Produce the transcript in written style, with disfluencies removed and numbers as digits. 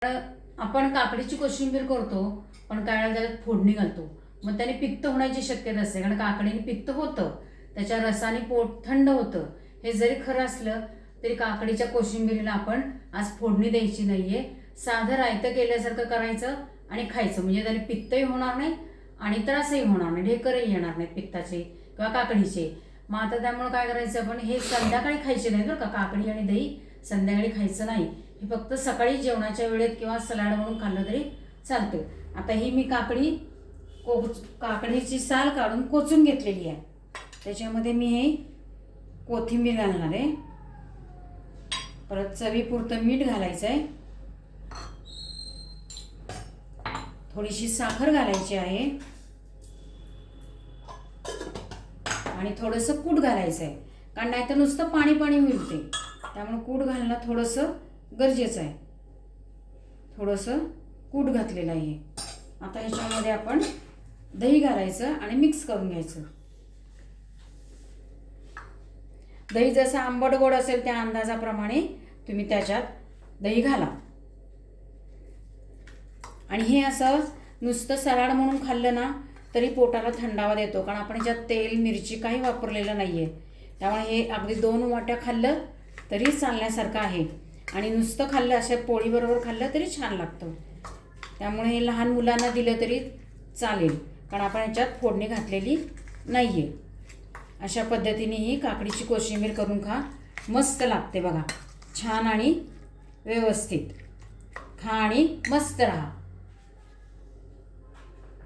आपण काकडीची कोशिंबीर करतो, पण काय वेळेला त्याच्यात फोडणी घालतो, मग त्याने पित्त होण्याची शक्यता असते. कारण काकडीने पित्त होतं, त्याच्या रसाने पोट थंड होतं. हे जरी खरं असलं तरी काकडीच्या कोशिंबीरीला आपण आज फोडणी द्यायची नाहीये. साधं रायतं केल्यासारखं करायचं आणि खायचं, म्हणजे त्याने पित्तही होणार नाही आणि त्रासही होणार नाही, ढेकरही येणार नाही पित्ताचे किंवा काकडीचे. मग आता त्यामुळे काय करायचं, आपण हे संध्याकाळी खायचे नाही बरं का. काकडी आणि दही संध्याकाळी खायचं नाही, हे फक्त सकाळी जेवणाच्या वेळेत किंवा सलाड म्हणून खाल्लं तरी चालतं. आता ही मी काकडीची साल काढून कोचून घेतलेली आहे. त्याच्यामध्ये मी हे कोथिंबीर घालणार आहे. परत चवीपुरतं मीठ घालायचं आहे. थोडीशी साखर घालायची आहे आणि थोडंसं कूट घालायचं आहे. कारण नाही तर नुसतं पाणी पाणी होईल ते, त्यामुळे कूट घालणं थोडंसं गरजेचं आहे. थोडंसं कूट घातलेलं आहे. आता ह्याच्यामध्ये आपण दही घालायचं आणि मिक्स करून घ्यायचं. दही जसं आंबट गोड असेल त्या अंदाजाप्रमाणे तुम्ही त्याच्यात दही घाला. आणि हे असं नुसतं सलाड म्हणून खाल्लं ना तरी पोटाला थंडावा देतो, कारण आपण याच्यात तेल मिरची काही वापरलेलं नाही आहे. त्यामुळे हे अगदी 2 वाट्या खाल्लं तरी चालण्यासारखं आहे. आणि नुसतं खाल्लं अशा पोळीबरोबर खाल्लं तरी छान लागतं. त्यामुळे हे लहान मुलांना दिलं तरी चालेल, कारण आपण याच्यात फोडणी घातलेली नाही आहे. अशा पद्धतीने ही काकडीची कोशिंबीर करून खा, मस्त लागते बघा. छान आणि व्यवस्थित खा आणि मस्त राहा.